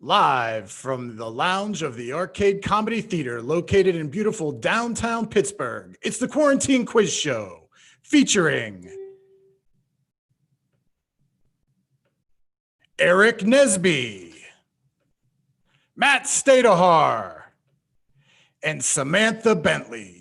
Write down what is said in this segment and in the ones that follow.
Live from the lounge of the Arcade Comedy Theater located in beautiful downtown Pittsburgh, it's the Quarantine Quiz Show featuring Eric Nesby, Matt Stadahar, and Samantha Bentley.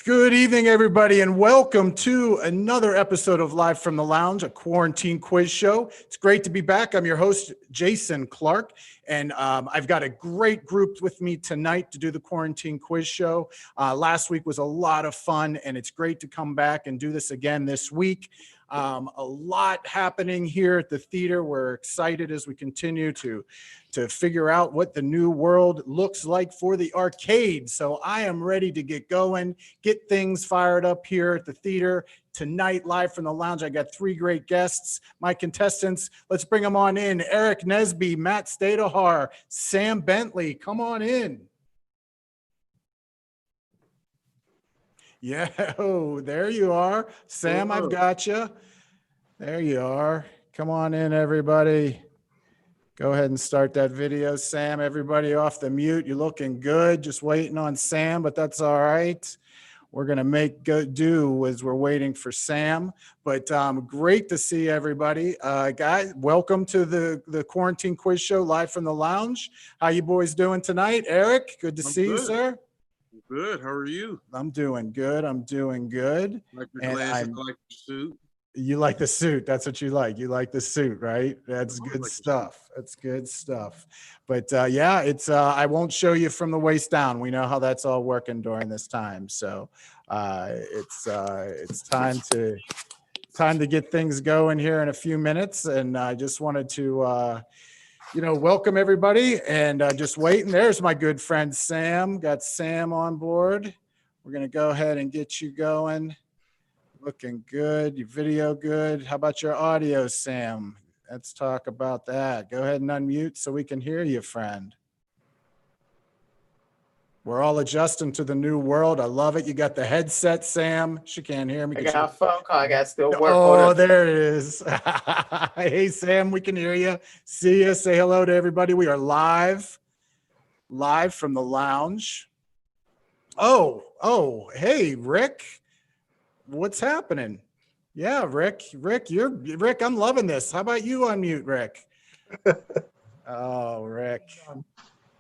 Good evening, everybody, and welcome to another episode of Live from the Lounge, a quarantine quiz show. It's great to be back. I'm your host, Jason Clark, and I've got a great group with me tonight to do the quarantine quiz show. Last week was a lot of fun, and it's great to come back and do this again this week. A lot happening here at the theater. We're excited as we continue to figure out what the new world looks like for the arcade. So I am ready to get going, get things fired up here at the theater. Tonight, live from the lounge, I got three great guests, my contestants. Let's bring them on in. Eric Nesby, Matt Stadahar, Sam Bentley, come on in. Yeah, oh, there you are. Sam, I've got you. There you are. Come on in, everybody. Go ahead and start that video, Sam. Everybody off the mute. You're looking good. Just waiting on Sam, but that's all right. We're going to make do as we're waiting for Sam. But great to see everybody. Guys, welcome to the Quarantine Quiz Show live from the lounge. How you boys doing tonight? Eric, good to see you, sir. Good. How are you? I'm doing good. I'm doing good. Like your glasses, like your suit. You like the suit. That's what you like. You like the suit, right? That's good stuff. That's good stuff. But yeah, it's I won't show you from the waist down. We know how that's all working during this time. So it's time to get things going here in a few minutes. And I just wanted to welcome everybody and just waiting. There's my good friend Sam. Got Sam on board. We're gonna go ahead and get you going. Looking good. Your video good. How about your audio, Sam? Let's talk about that. Go ahead and unmute so we can hear you, friend. We're all adjusting to the new world. I love it. You got the headset, Sam. She can't hear me. I got a phone call. I got to still work. Oh, there it is. Hey, Sam, we can hear you. See you. Say hello to everybody. We are live from the lounge. Oh, hey, Rick. What's happening? Yeah, Rick, I'm loving this. How about you unmute, Rick? Oh, Rick.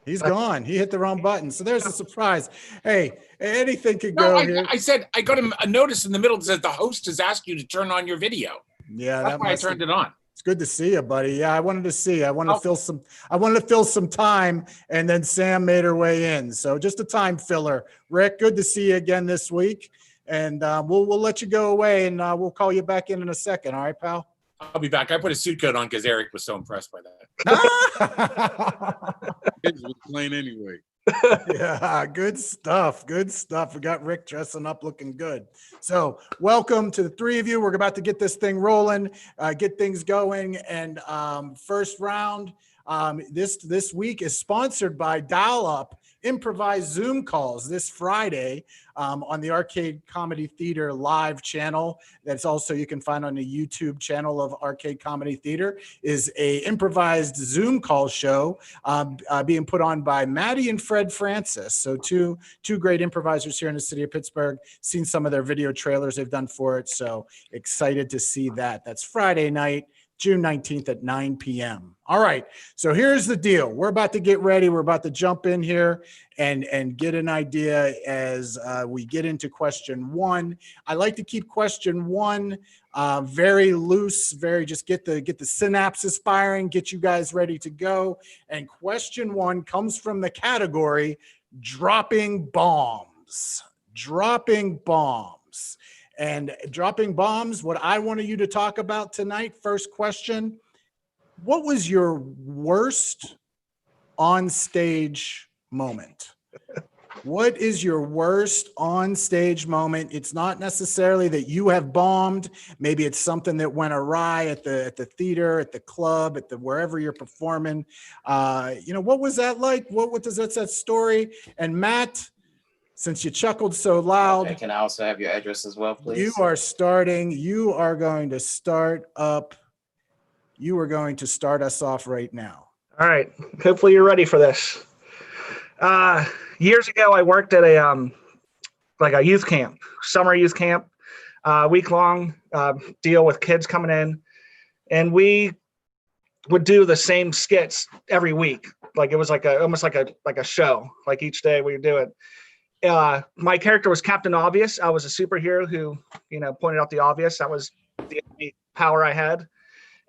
He's gone. He hit the wrong button. So there's a surprise. Hey, anything could go here. I said I got a notice in the middle that says the host has asked you to turn on your video. Yeah, that's why I turned it on. It's good to see you, buddy. Yeah, I wanted to see. I wanted to fill some time, and then Sam made her way in. So just a time filler. Rick, good to see you again this week. And we'll let you go away, and we'll call you back in a second. All right, pal? I'll be back. I put a suit coat on because Eric was so impressed by that. Kids was playing anyway. Yeah, good stuff. Good stuff. We got Rick dressing up, looking good. So welcome to the three of you. We're about to get this thing rolling, get things going. And first round, this week is sponsored by Dial Up improvised Zoom calls this Friday on the Arcade Comedy Theater live channel. That's also you can find on the YouTube channel of Arcade Comedy Theater, is a improvised Zoom call show being put on by Maddie and Fred Francis. So two great improvisers here in the city of Pittsburgh. Seen some of their video trailers they've done for it. So excited to see that. That's Friday night, June 19th at 9 p.m. All right, so here's the deal. We're about to get ready. We're about to jump in here and get an idea as we get into question one. I like to keep question one very loose, just get the synapses firing, get you guys ready to go. And question one comes from the category dropping bombs. Dropping bombs. And dropping bombs, what I wanted you to talk about tonight, first question, what was your worst on-stage moment? What is your worst on-stage moment? It's not necessarily that you have bombed. Maybe it's something that went awry at the theater, at the club, at the wherever you're performing. What was that like? What does that story? And Matt, since you chuckled so loud, Okay, can I also have your address as well, please? you are going to start us off right now. All right. Hopefully you're ready for this. Years ago, I worked at a youth camp, summer youth camp, week-long deal with kids coming in, and we would do the same skits every week. Like it was almost like a show. Like each day we would do it. My character was Captain Obvious. I was a superhero who, pointed out the obvious. That was the only power I had.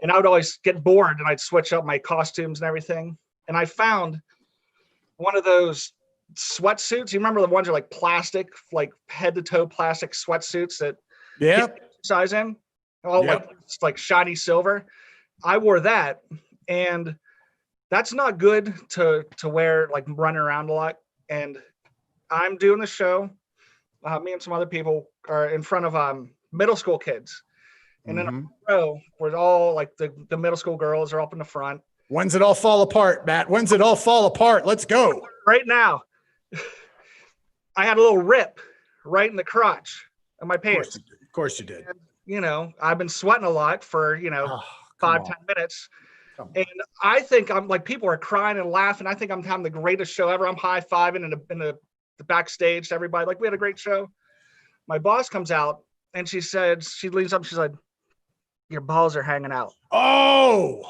And I would always get bored and I'd switch up my costumes and everything. And I found one of those sweatsuits. You remember the ones that are like plastic, like head to toe plastic sweatsuits that size in? All like shiny silver. I wore that, and that's not good to wear, like running around a lot. And I'm doing the show. Me and some other people are in front of middle school kids. And then a row where all like the middle school girls are up in the front. When's it all fall apart, Matt? When's it all fall apart? Let's go. Right now. I had a little rip right in the crotch of my pants. Of course you did. And, I've been sweating a lot for, 5-10 minutes. And I think I'm like, people are crying and laughing. I think I'm having the greatest show ever. I'm high-fiving in the backstage to everybody. Like, we had a great show. My boss comes out and she leans up, she's like, your balls are hanging out. Oh,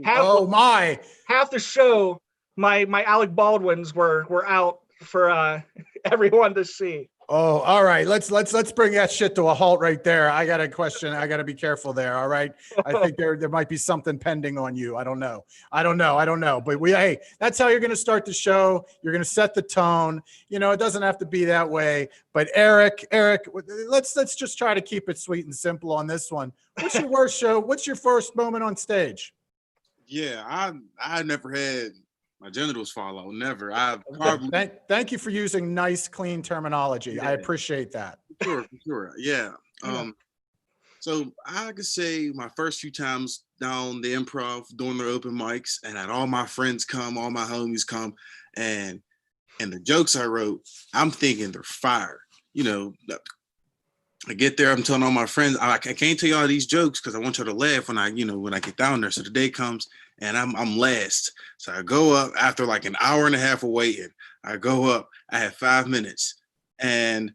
half the show, my Alec Baldwins were out for everyone to see. Oh, all right. Let's bring that shit to a halt right there. I got a question. I got to be careful there. All right. I think there might be something pending on you. I don't know. But hey, that's how you're going to start the show. You're going to set the tone. It doesn't have to be that way. But Eric, let's just try to keep it sweet and simple on this one. What's your worst show? What's your first moment on stage? Yeah, I never had my genitals fall out. Never. Thank you for using nice, clean terminology. Yeah. I appreciate that. For sure. Yeah. So I could say my first few times down the improv doing their open mics, and had all my friends come, all my homies come, and the jokes I wrote, I'm thinking they're fire. I get there, I'm telling all my friends, I can't tell y'all these jokes because I want y'all to laugh when I get down there. So the day comes and I'm last. So I go up after like an hour and a half of waiting. I go up, I had 5 minutes and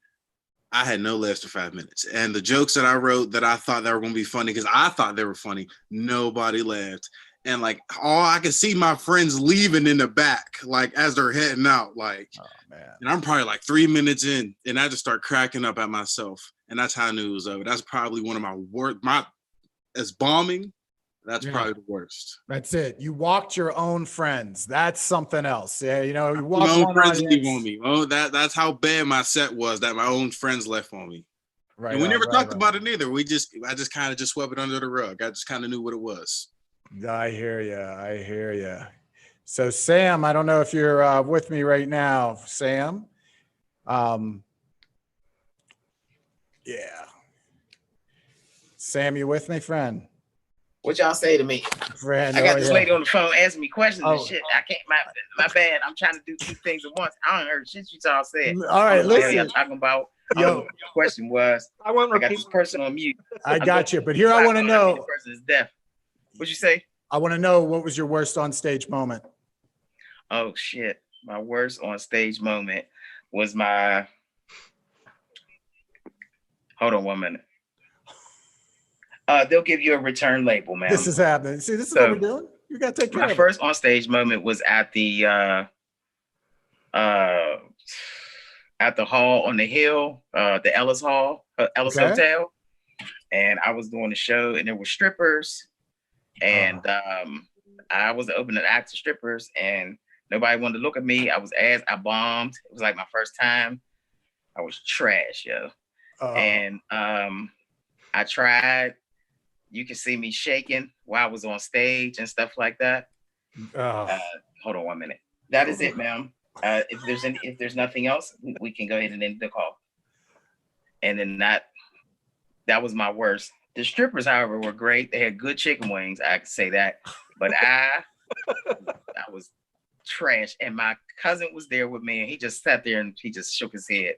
I had no laughs for 5 minutes. And the jokes that I wrote that I thought they were going to be funny, because I thought they were funny, nobody laughed. And like I could see my friends leaving in the back, like as they're heading out, like, oh, man. And I'm probably like 3 minutes in and I just start cracking up at myself. And that's how I knew it was over. That's probably one of my worst, as bombing, that's probably the worst. That's it. You walked your own friends. That's something else. Yeah, you walked my own friends leave on me. Oh, that's how bad my set was, that my own friends left on me. Right. And we never talked about it either. I just kind of just swept it under the rug. I just kind of knew what it was. I hear you. So Sam, I don't know if you're with me right now, Sam. Yeah. Sam, you with me, friend? What y'all say to me? Friend, I got this lady on the phone asking me questions and shit. I can't, my bad. I'm trying to do 2 things at once. I don't heard shit you all said. All right, listen. Y'all talking about, the question was, I got this person on mute. I got you, but here I want to know. The person is deaf. What'd you say? I want to know, what was your worst on stage moment? Oh shit. My worst on stage moment was my, hold on 1 minute. They'll give you a return label, man. This is happening. See, this is what we're doing. You got to take care of it. My first on stage moment was at the hall on the hill, the Ellis Hall, Ellis Hotel. And I was doing the show and there were strippers. And I was the opening act to strippers and nobody wanted to look at me. I bombed. It was like my first time. I was trash, yo. And I tried. You can see me shaking while I was on stage and stuff like that. Hold on 1 minute. That is it, ma'am. If there's nothing else, we can go ahead and end the call. And then that was my worst. The strippers, however, were great. They had good chicken wings. I could say that, but I was trash. And my cousin was there with me, and he just sat there and he just shook his head.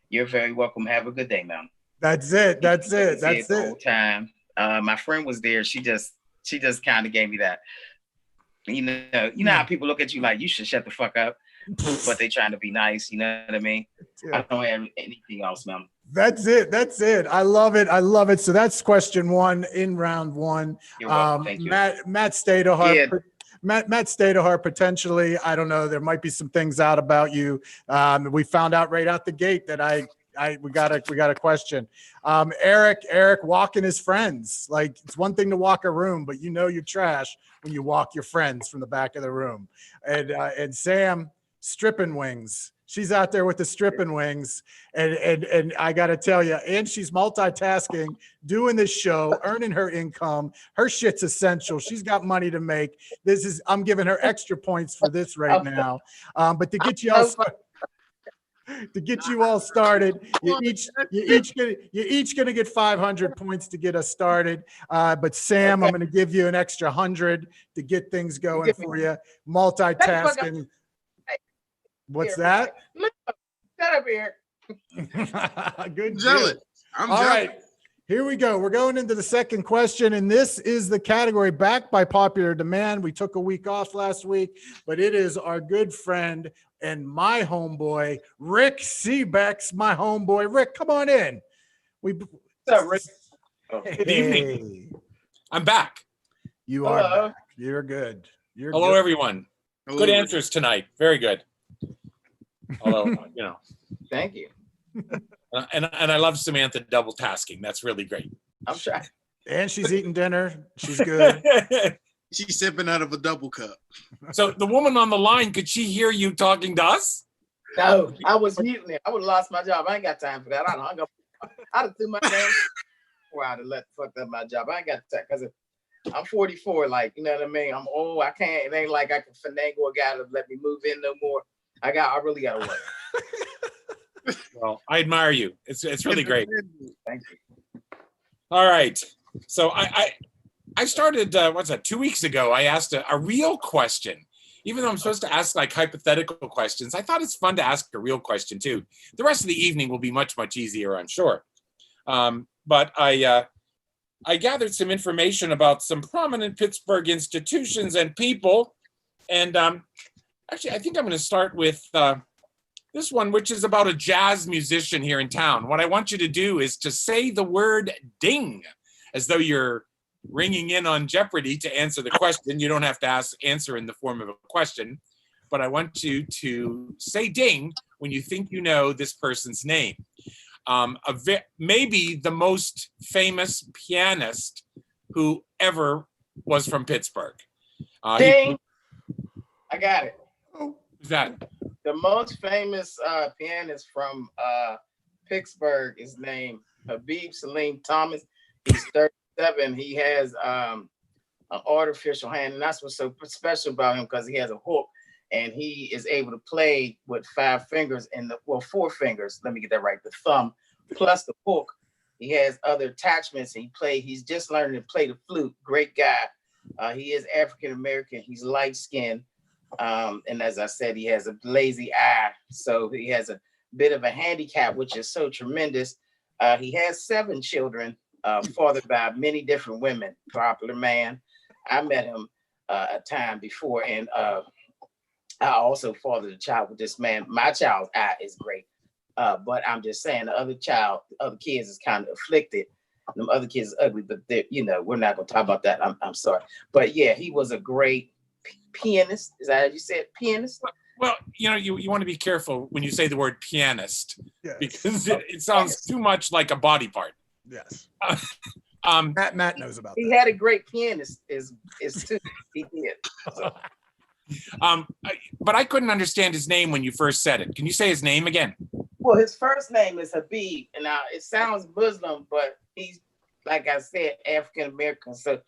You're very welcome. Have a good day, man. That's it. That's it. That's That's the whole it. time. My friend was there. She just kind of gave me that. You know how people look at you like you should shut the fuck up, but they trying to be nice. You know what I mean? Yeah. I don't have anything else, man. That's it. That's it. I love it. I love it. So that's question one in round one. You're welcome. Thank you. Matt Stadahart. Yeah. Matt Stadahart, potentially, I don't know. There might be some things out about you. We found out right out the gate that we got a question. Eric walking his friends. Like, it's one thing to walk a room, but you know you're trash when you walk your friends from the back of the room. And Sam, stripping wings. She's out there with the stripping wings, and I got to tell you, and she's multitasking, doing this show, earning her income. Her shit's essential. She's got money to make. I'm giving her extra points for this right now. But to get you all started, you're each gonna get 500 points to get us started. But Sam, I'm gonna give you an extra 100 to get things going for you. Multitasking. What's that? Shut up here. Good. Jealous. I'm All jealous. right, here we go. We're going into the second question, and this is the category backed by popular demand. We took a week off last week, but it is our good friend and my homeboy, Rick Seebeck's my homeboy. Rick, come on in. What's up, Rick? Good evening. I'm back. You are Hello. back. You're good. You're Hello, good. everyone. Hello. Good answers tonight. Very good. Although, Thank you. and I love Samantha double tasking. That's really great. I'm trying. And she's eating dinner. She's good. She's sipping out of a double cup. So the woman on the line, could she hear you talking to us? No, I was muting it. I would have lost my job. I ain't got time for that. I'd have threw my damn wow to let fucked up my job. I ain't got time because I'm 44. Like, you know what I mean? I'm old. I can't. It ain't like I can finagle a guy to let me move in no more. I really gotta work. Well, I admire you. It's really great. Thank you. All right. So I started, 2 weeks ago, I asked a real question. Even though I'm supposed to ask like hypothetical questions, I thought it's fun to ask a real question too. The rest of the evening will be much, much easier, I'm sure. But I gathered some information about some prominent Pittsburgh institutions and people. And actually, I think I'm going to start with this one, which is about a jazz musician here in town. What I want you to do is to say the word ding, as though you're ringing in on Jeopardy to answer the question. You don't have to answer in the form of a question, but I want you to say ding when you think you know this person's name. Maybe the most famous pianist who ever was from Pittsburgh. Ding. I got it. Who's that? The most famous pianist from Pittsburgh is named Habib Salim Thomas. He's 37. He has an artificial hand, and that's what's so special about him, because he has a hook, and he is able to play with 5 fingers and 4 fingers. Let me get that right. The thumb plus the hook. He has other attachments. He's just learning to play the flute. Great guy. He is African American. He's light skinned. And as I said, he has a lazy eye. So he has a bit of a handicap, which is so tremendous. He has 7 children, fathered by many different women. Popular man. I met him a time before, and I also fathered a child with this man. My child's eye is great. But I'm just saying the other kids is kind of afflicted. Them other kids are ugly, but we're not gonna talk about that. I'm sorry. But yeah, he was a great pianist. Is that how you said, pianist? Well, you want to be careful when you say the word pianist, Yes. because it sounds too much like a body part. Yes. Um, Matt knows about He that. had a great pianist. Is too. He did. So, but I couldn't understand his name when you first said it. Can you say his name again? well, his first name is Habib, and now it sounds Muslim, but he's, like I said, African American. So,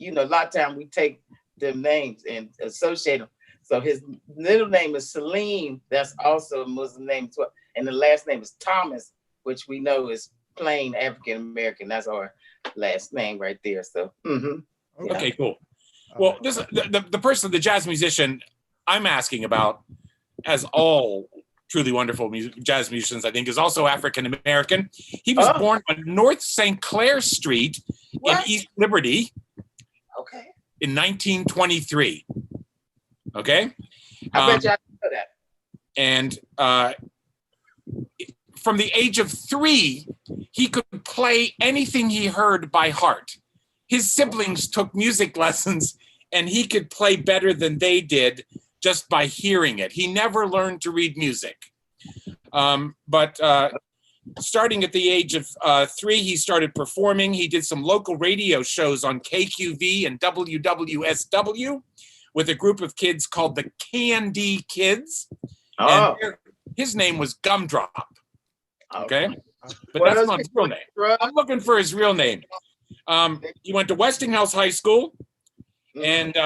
a lot of times we take them names and associate them. So his middle name is Salim. That's also a Muslim name as well. And the last name is Thomas, which we know is plain African American. That's our last name right there. So, Okay, cool. Well, the person, the jazz musician, I'm asking about, as all truly wonderful jazz musicians, I think, is also African American. He was born on North St. Clair Street in East Liberty. Okay. In 1923. Okay. I bet you I know that. And from the age of 3, he could play anything he heard by heart. His siblings took music lessons, and he could play better than they did just by hearing it. He never learned to read music. But starting at the age of 3, he started performing. He did some local radio shows on KQV and WWSW with a group of kids called the Candy Kids. And his name was Gumdrop. Okay? But that's not his real name. I'm looking for his real name. He went to Westinghouse High School, and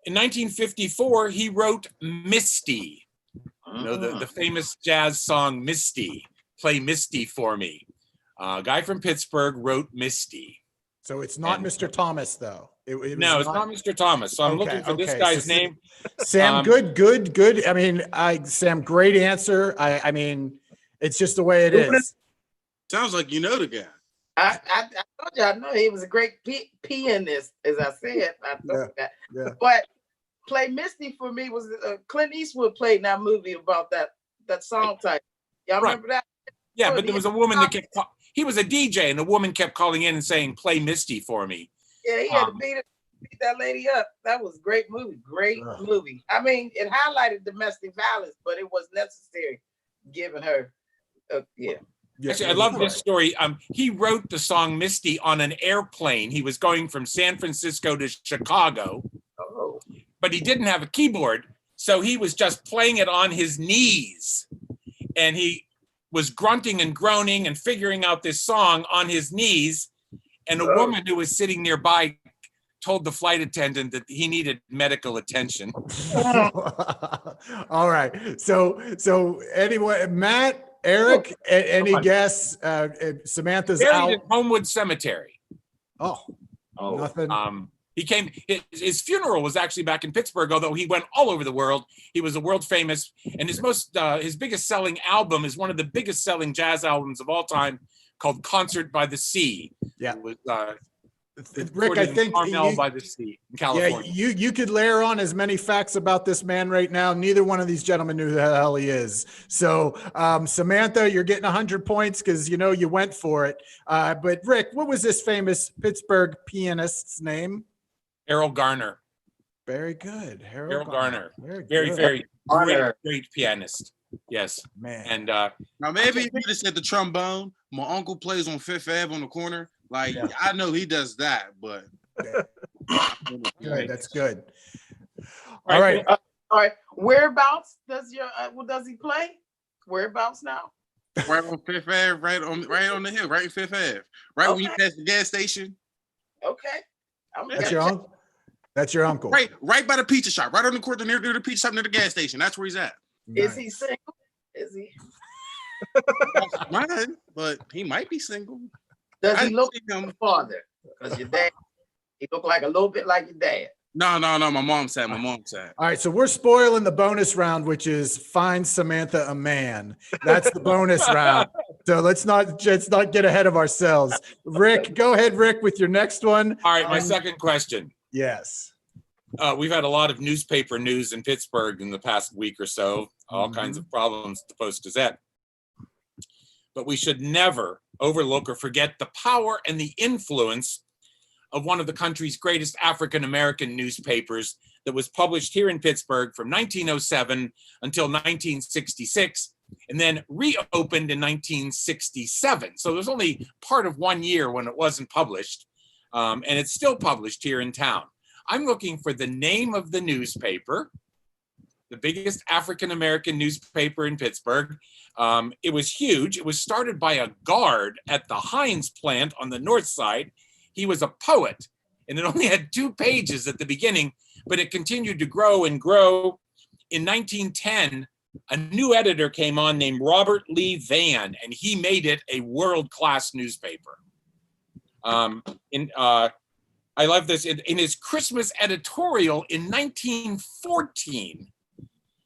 in 1954, he wrote Misty. You know, the famous jazz song Misty, Play Misty for Me. A guy from Pittsburgh wrote Misty. So it's not Mr. Thomas, though. It's not Mr. Thomas. So I'm looking for this guy's name. Sam, good. I mean, Sam, great answer. I mean, it's just the way it is. Sounds like you know the guy. I told you I know he was a great pianist, as I said. I told that. Yeah. But Play Misty for Me was Clint Eastwood played in that movie about that song type. Y'all remember that? Yeah, but there was a woman that kept. He was a DJ, and a woman kept calling in and saying, "Play Misty for me." Yeah, he had to beat that lady up. That was a great movie. Movie. I mean, it highlighted domestic violence, but it was necessary, given her. Actually, I love this story. He wrote the song Misty on an airplane. He was going from San Francisco to Chicago, but he didn't have a keyboard, so he was just playing it on his knees, and he was grunting and groaning and figuring out this song on his knees. And a woman who was sitting nearby told the flight attendant that he needed medical attention. All right. So anyway, Matt, Eric, any guess? Samantha's Buried out. in Homewood Cemetery. Nothing. He came. His funeral was actually back in Pittsburgh, although he went all over the world. He was a world famous, and his biggest selling album is one of the biggest selling jazz albums of all time, called "Concert by the Sea." Yeah. It was, Rick, I think Carmel by the Sea in California. Yeah, you could layer on as many facts about this man right now. Neither one of these gentlemen knew who the hell he is. So, Samantha, you're getting 100 points because you went for it. But Rick, what was this famous Pittsburgh pianist's name? Errol Garner. Very good, Errol Garner. Very Great pianist. Yes, man. And now maybe if you just said the trombone, my uncle plays on Fifth Ave on the corner. Like I know he does that, but good. That's good. All right. Whereabouts does he play? Whereabouts now? Right on Fifth Ave, right on the hill, right in Fifth Ave, right when you pass the gas station. Okay. That's your uncle. That's your uncle. Right by the pizza shop, right on the corner near the pizza shop near the gas station. That's where he's at. Is he single? Is he? Mine, but he might be single. Does he look like your father? Because your dad, he look like a little bit like your dad. No. My mom's side. All right, so we're spoiling the bonus round, which is find Samantha a man. That's the bonus round. So let's not get ahead of ourselves. Rick, go ahead, Rick, with your next one. All right, my second question. Yes. We've had a lot of newspaper news in Pittsburgh in the past week or so, all kinds of problems at the Post-Gazette. But we should never overlook or forget the power and the influence of one of the country's greatest African-American newspapers that was published here in Pittsburgh from 1907 until 1966, and then reopened in 1967. So there's only part of 1 year when it wasn't published, and it's still published here in town. I'm looking for the name of the newspaper, the biggest African-American newspaper in Pittsburgh. It was huge. It was started by a guard at the Heinz plant on the north side. He was a poet, and it only had 2 pages at the beginning, but it continued to grow and grow. In 1910, a new editor came on named Robert Lee Vann, and he made it a world-class newspaper. I love this. In his Christmas editorial in 1914,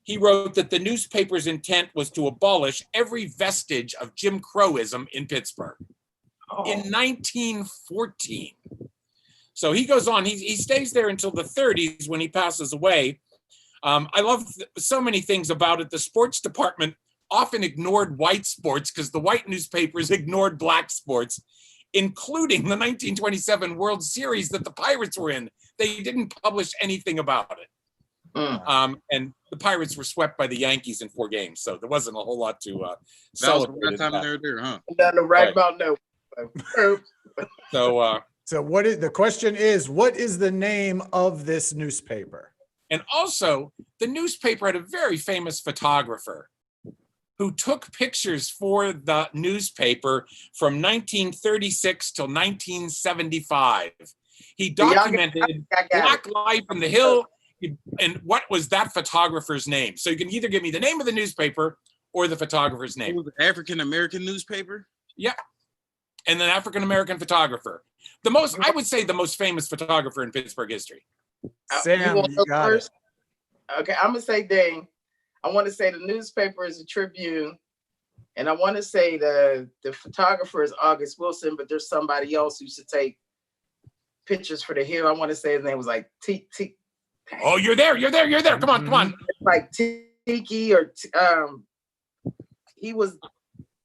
he wrote that the newspaper's intent was to abolish every vestige of Jim Crowism in Pittsburgh. In 1914. So he goes on, he stays there until the 30s when he passes away. I love so many things about it. The sports department often ignored white sports because the white newspapers ignored black sports, including the 1927 World Series that the Pirates were in. They didn't publish anything about it. And the Pirates were swept by the Yankees in 4 games, so there wasn't a whole lot to celebrate. That was the time they were there, huh? Done the right about no. So what is the question is, what is the name of this newspaper? And also, the newspaper had a very famous photographer who took pictures for the newspaper from 1936 till 1975. He documented black life on the Hill. And what was that photographer's name? So you can either give me the name of the newspaper or the photographer's name. It was the African-American newspaper? Yeah. And an African-American photographer. I would say the most famous photographer in Pittsburgh history. Sam, you got it. Okay, I'm gonna say Dane. I want to say the newspaper is a Tribune, and I want to say the photographer is August Wilson, but there's somebody else who used to take pictures for the Hill. I want to say his name was like T. Oh, you're there. Come on. Like Tiki or he was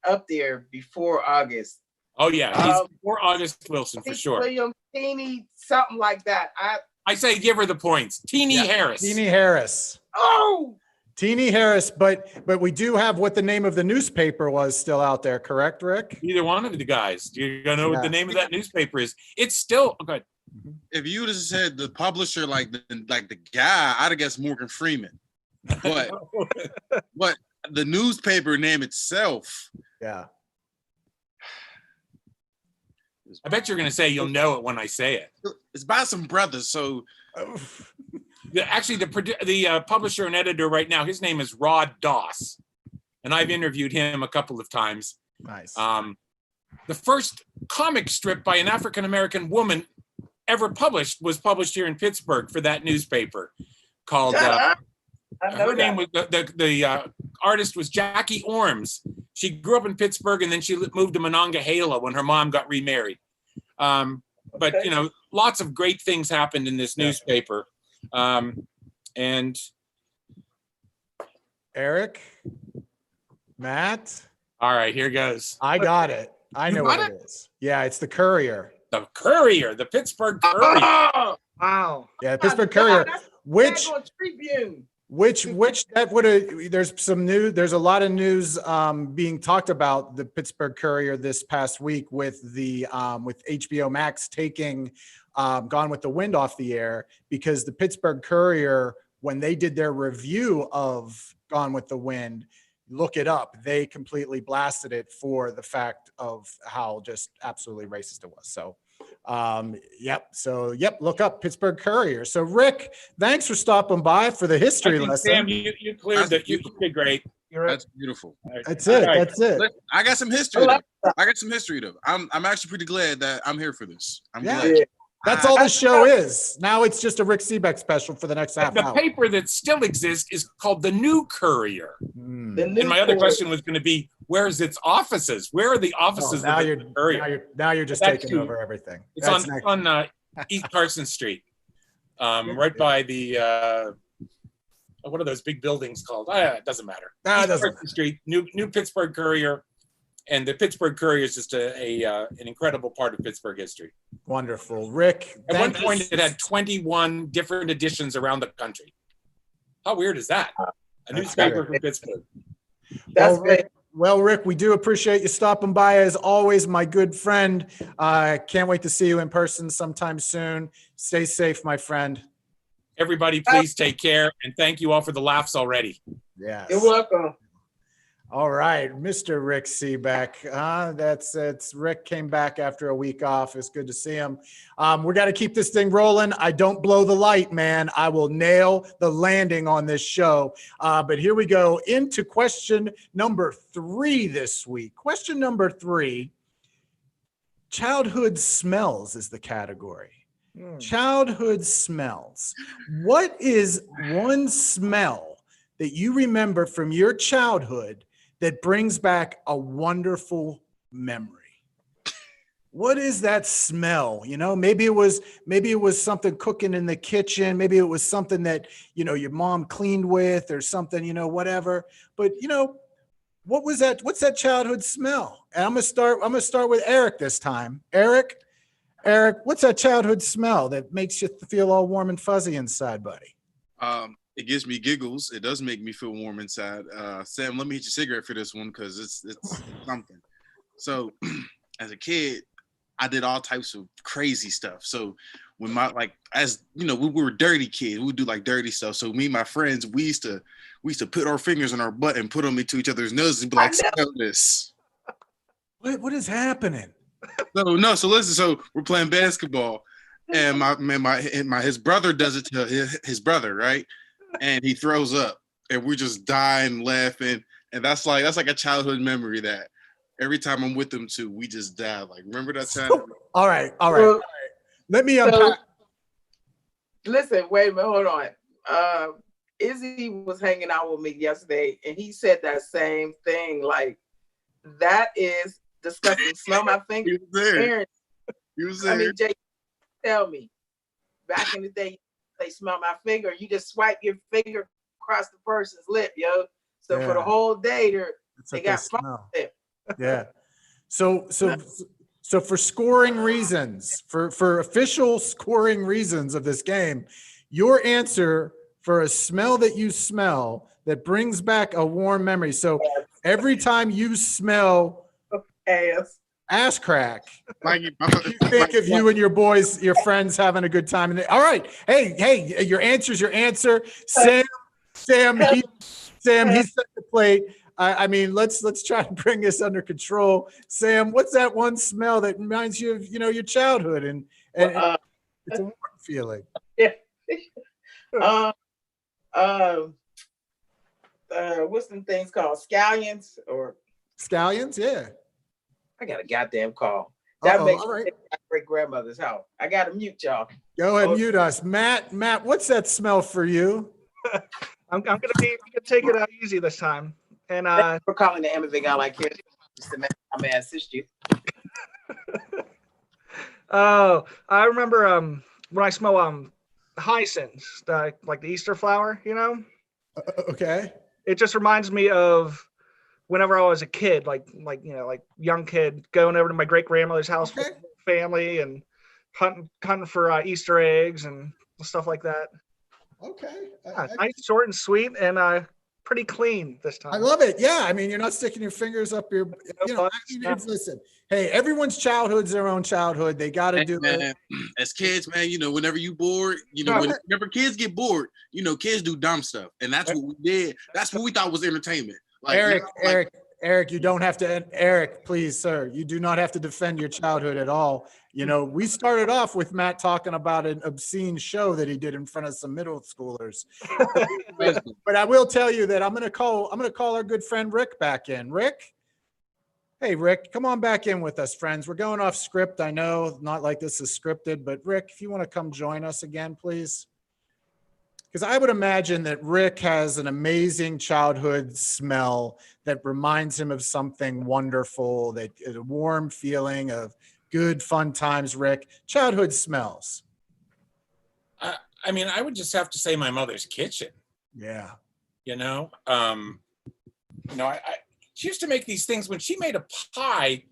up there before August. Oh yeah, he's before August Wilson for sure. William Teeny, something like that. I say give her the points. Teeny Harris. Teeny Harris. Oh, Teeny Harris, but we do have what the name of the newspaper was still out there, correct, Rick? Either one of the guys. You're gonna know what the name of that newspaper is. It's still good. If you would have said the publisher, like the guy, I'd have guessed Morgan Freeman. But the noospapers name itself. Yeah. I bet you're gonna say you'll know it when I say it. It's by some brothers, so actually the publisher and editor right now, his name is Rod Doss, and I've interviewed him a couple of times. Nice. The first comic strip by an African-American woman ever published was published here in Pittsburgh for that newspaper called her name was the artist was Jackie Orms. She grew up in Pittsburgh and then she moved to Monongahela when her mom got remarried. But lots of great things happened in this newspaper. And Eric, Matt. All right, here goes. I got it. I know what it is. Yeah, it's the Courier. The Courier, the Pittsburgh Courier. Oh, Wow. Yeah, the Pittsburgh Courier. Which Tribune. that would have, there's a lot of news being talked about the Pittsburgh Courier this past week with the with HBO Max taking Gone with the Wind off the air, because the Pittsburgh Courier, when they did their review of Gone with the Wind, look it up, they completely blasted it for the fact of how just absolutely racist it was. So look up Pittsburgh Courier. So Rick, thanks for stopping by for the history lesson. Sam, you cleared that. You did great. That's beautiful. That's it. Right. That's it. I got some history though. I'm actually pretty glad that I'm here for this. I'm glad. Yeah. That's all the show is. Now it's just a Rick Seebeck special for the next half The hour. paper that still exists is called the New Courier. And my other question was going to be, where is its offices? Where are the offices now of you're, the Courier? now you're just That's taking you. over everything. It's That's on East Carson Street, right by the what are those big buildings called? It doesn't matter. No, it East doesn't Carson Street, new Pittsburgh Courier, and the Pittsburgh Courier is just an incredible part of Pittsburgh history. Wonderful, Rick. At one point, it had 21 different editions around the country. How weird is that? A newspaper from Pittsburgh. That's Well, Rick, we do appreciate you stopping by as always, my good friend. Can't wait to see you in person sometime soon. Stay safe, my friend. Everybody, please take care, and thank you all for the laughs already. Yes. You're welcome. All right, Mr. Rick Seebeck. It's Rick came back after a week off. It's good to see him. We got to keep this thing rolling. I don't blow the light, man. I will nail the landing on this show. But here we go into question number 3 this week. Question number 3, childhood smells is the category. Childhood smells. What is one smell that you remember from your childhood that brings back a wonderful memory? What is that smell? You know, maybe it was something cooking in the kitchen. Maybe it was something that, you know, your mom cleaned with or something, you know, whatever. But, you know, what was that? What's that childhood smell? And I'm going to start with Eric this time. Eric, what's that childhood smell that makes you feel all warm and fuzzy inside, buddy? It gives me giggles. It does make me feel warm inside. Sam, let me hit your cigarette for this one because it's something. So as a kid, I did all types of crazy stuff. So when as you know, we were dirty kids. We would do like dirty stuff. So me and my friends, we used to put our fingers on our butt and put them into each other's noses and be like, smell this. What is happening? So listen. So we're playing basketball, and his brother does it to his brother, right? And he throws up, and we're just dying laughing, and that's like a childhood memory that every time I'm with them too, we just die. Like, remember that time? All right. Let me unpack. Listen, wait a minute, hold on. Izzy was hanging out with me yesterday, and he said that same thing. Like, that is disgusting. Smell my finger. He was there. I mean, Jay, tell me. Back in the day, they smell my finger. You just swipe your finger across the person's lip, yo. So for the whole day, they got smell. Yeah. So for scoring reasons, for official scoring reasons of this game, your answer for a smell that you smell that brings back a warm memory. So every time you smell ass crack, you think of you and your boys, your friends having a good time. And all right, hey, your answer's your answer. Sam, he set the plate. I mean, let's try to bring this under control. Sam, what's that one smell that reminds you of, you know, your childhood and it's a warm feeling? Yeah. What's them things called? Scallions or scallions? Yeah. I got a goddamn call. That makes all right. my great grandmother's house. I got to mute y'all. Go ahead, mute us, Matt. Matt, what's that smell for you? I'm gonna take it easy this time. And for calling the everything I like here. I may assist you. Oh, I remember when I smell hyacinths, like the Easter flower, you know. Okay. It just reminds me of whenever I was a kid, like young kid, going over to my great grandmother's house with family and hunting for Easter eggs and stuff like that. Okay. Nice, short and sweet, and pretty clean this time. I love it. Yeah. I mean, you're not sticking your fingers up your, you know, listen, hey, everyone's childhood's their own childhood. They got to do it. As kids, man, you know, whenever you bored, you know, whenever kids get bored, you know, kids do dumb stuff. And that's what we did. That's what we thought was entertainment. Like, Eric, you don't have to, Eric, please, sir, you do not have to defend your childhood at all. You know, we started off with Matt talking about an obscene show that he did in front of some middle schoolers. But I will tell you that I'm going to call our good friend Rick back in. Rick? Hey, Rick, come on back in with us, friends. We're going off script. I know, not like this is scripted, but Rick, if you want to come join us again, please. Because I would imagine that Rick has an amazing childhood smell that reminds him of something wonderful, that is a warm feeling of good, fun times. Rick, childhood smells. I mean, I would just have to say my mother's kitchen. Yeah. You know, she used to make these things. When she made a pie,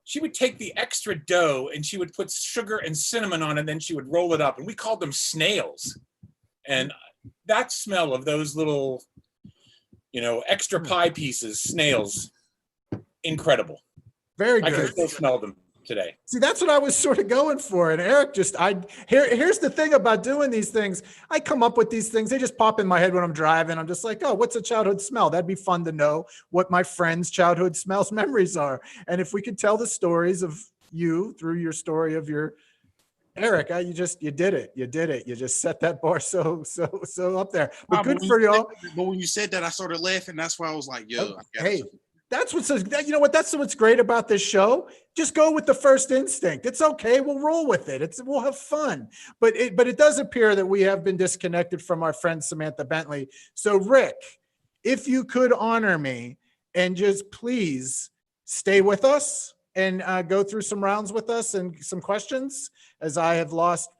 she would take the extra dough and she would put sugar and cinnamon on it, and then she would roll it up, and we called them snails. And that smell of those little, you know, extra pie pieces, snails, incredible. Very good. I can still smell them today. See, that's what I was sort of going for. And Eric here's the thing about doing these things. I come up with these things. They just pop in my head when I'm driving. I'm just like, oh, what's a childhood smell? That'd be fun to know what my friends' childhood smells memories are. And if we could tell the stories of you through your story of your Eric, you did it. You did it. You just set that bar so up there. But good for y'all. But when you said that, I started laughing. That's why I was like, yo. Hey, That's what's, you know what, that's what's great about this show. Just go with the first instinct. It's okay. We'll roll with it. We'll have fun. But it does appear that we have been disconnected from our friend Samantha Bentley. So Rick, if you could honor me and just please stay with us and go through some rounds with us and some questions, as I have lost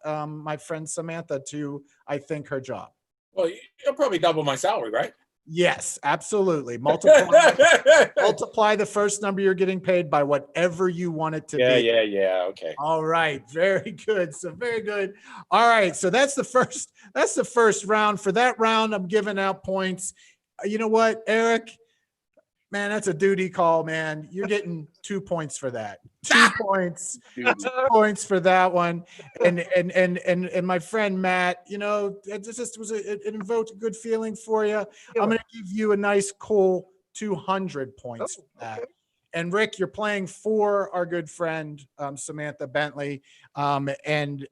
my friend Samantha to, I think, her job. Well, you'll probably double my salary, right? Yes, absolutely. Multiply the first number you're getting paid by whatever you want it to be. Yeah. Okay. All right. Very good. So very good. All right. So that's the first round. For that round, I'm giving out points. You know what, Eric? Man, that's a duty call, man. You're getting 2 points for that. 2 points. 2 points for that one. And my friend Matt, you know, it just was it invoked a good feeling for you. I'm going to give you a nice, cool 200 points for that. Okay. And Rick, you're playing for our good friend Samantha Bentley. And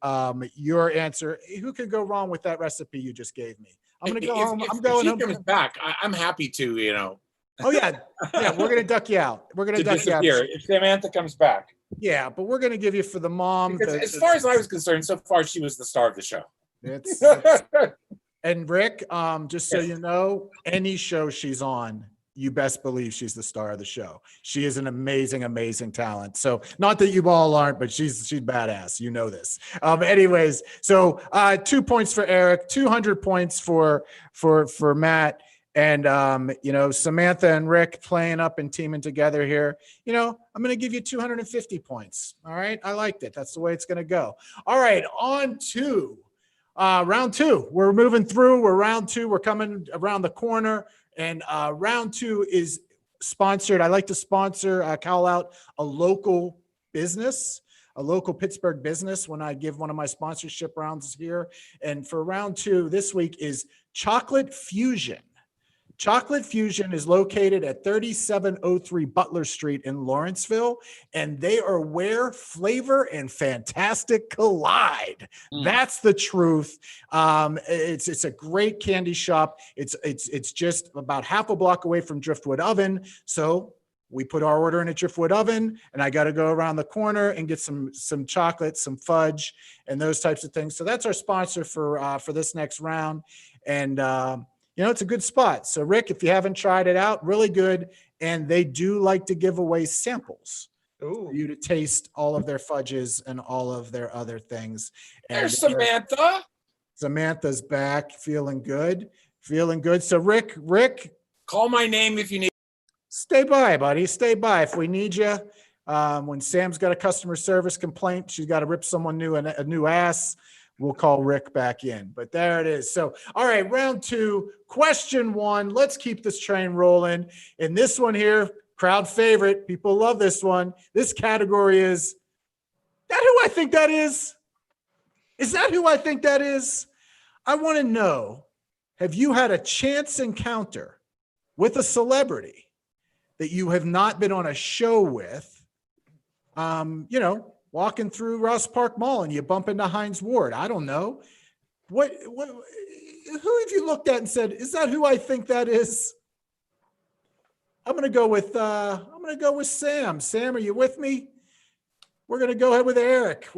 your answer, who could go wrong with that recipe you just gave me? I'm going to go home. I'm going home. If she comes back, I'm happy to, you know. Oh yeah, we're gonna duck you out. We're gonna duck you out if Samantha comes back. Yeah, but we're gonna give you for the mom. As far as I was concerned, so far she was the star of the show. And Rick, just so you know, any show she's on, you best believe she's the star of the show. She is an amazing, amazing talent. So not that you all aren't, but she's badass. You know this. Anyways, so 2 points for Eric, 200 points for Matt. And, you know, Samantha and Rick playing up and teaming together here. You know, I'm going to give you 250 points. All right. I liked it. That's the way it's going to go. All right. On to round two. We're moving through. We're round two. We're coming around the corner. And round two is sponsored. I like to sponsor, call out a local business, a local Pittsburgh business when I give one of my sponsorship rounds here. And for round two this week is Chocolate Fusion. Chocolate Fusion is located at 3703 Butler Street in Lawrenceville, and they are where flavor and fantastic collide. That's the truth. It's a great candy shop. It's just about half a block away from Driftwood Oven. So we put our order in at Driftwood Oven, and I got to go around the corner and get some chocolate, some fudge, and those types of things. So that's our sponsor for this next round, and you know, it's a good spot. So Rick, if you haven't tried it out, really good. And they do like to give away samples for you to taste all of their fudges and all of their other things. And there's Samantha. Samantha's back, feeling good. So Rick, call my name if you need. Stay by, buddy. Stay by if we need you. When Sam's got a customer service complaint, she's got to rip someone a new ass. We'll call Rick back in, but there it is. So, all right, round two, question one. Let's keep this train rolling. And this one here, crowd favorite. People love this one. This category is that who I think that is? Is that who I think that is? I want to know, have you had a chance encounter with a celebrity that you have not been on a show with? You know, walking through Ross Park Mall and you bump into Hines Ward. I don't know. Who have you looked at and said, is that who I think that is? I'm going to go with Sam. Sam, are you with me? We're going to go ahead with Eric.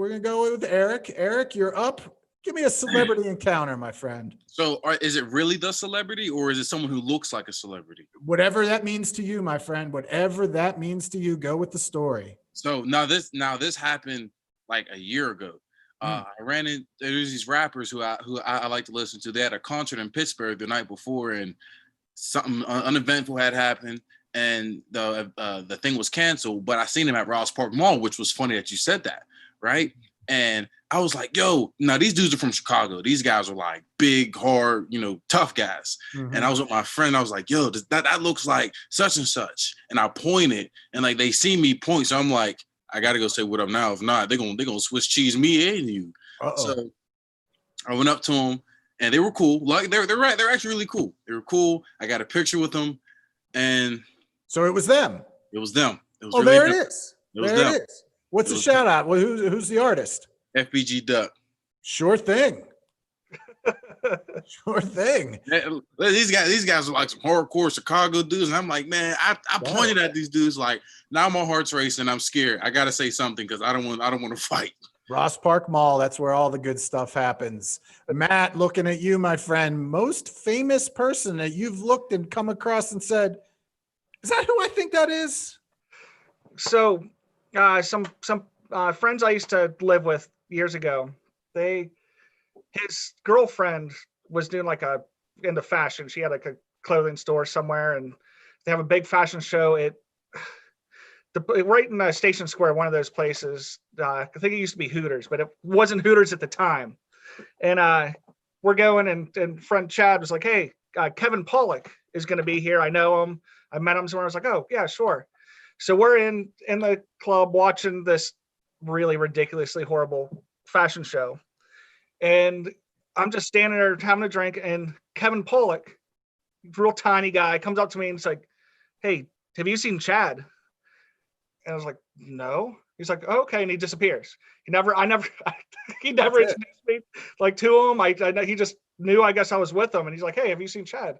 Eric, you're up. Give me a celebrity encounter, my friend. So is it really the celebrity, or is it someone who looks like a celebrity? Whatever that means to you, my friend, whatever that means to you, go with the story. So now this happened like a year ago. I ran in. There's these rappers who I like to listen to. They had a concert in Pittsburgh the night before, and something uneventful had happened, and the thing was canceled. But I seen him at Ross Park Mall, which was funny that you said that, right? And I was like, yo, now these dudes are from Chicago. These guys are like big, hard, you know, tough guys. And I was with my friend. I was like, yo, that looks like such and such. And I pointed, and like they see me point. So I'm like, I got to go say what up now. If not, they're gonna Swiss cheese me and you. So I went up to them, and they were cool. Like they're actually really cool. They were cool. I got a picture with them, and so it was them. It was them. It was really there them. It is. It was there them. It is. What's the shout out? Well, who's the artist? FBG Duck. Sure thing. Sure thing. These guys are like some hardcore Chicago dudes, and I'm like, man, I pointed at these dudes like, now my heart's racing. I'm scared. I gotta say something because I don't want to fight. Ross Park Mall, that's where all the good stuff happens. Matt, looking at you, my friend, most famous person that you've looked and come across and said, is that who I think that is? So some friends I used to live with years ago, his girlfriend was doing into fashion. She had like a clothing store somewhere, and they have a big fashion show right in Station Square, one of those places. I think it used to be Hooters, but it wasn't Hooters at the time. And we're going, and friend Chad was like, hey, Kevin Pollak is going to be here. I know him. I met him somewhere. I was like, oh yeah, sure. So we're in the club watching this really ridiculously horrible fashion show. And I'm just standing there having a drink, and Kevin Pollak, real tiny guy, comes up to me and it's like, hey, have you seen Chad? And I was like, no. He's like, oh, okay. And he disappears. He never introduced me to him. He just knew, I guess I was with him. And he's like, hey, have you seen Chad? And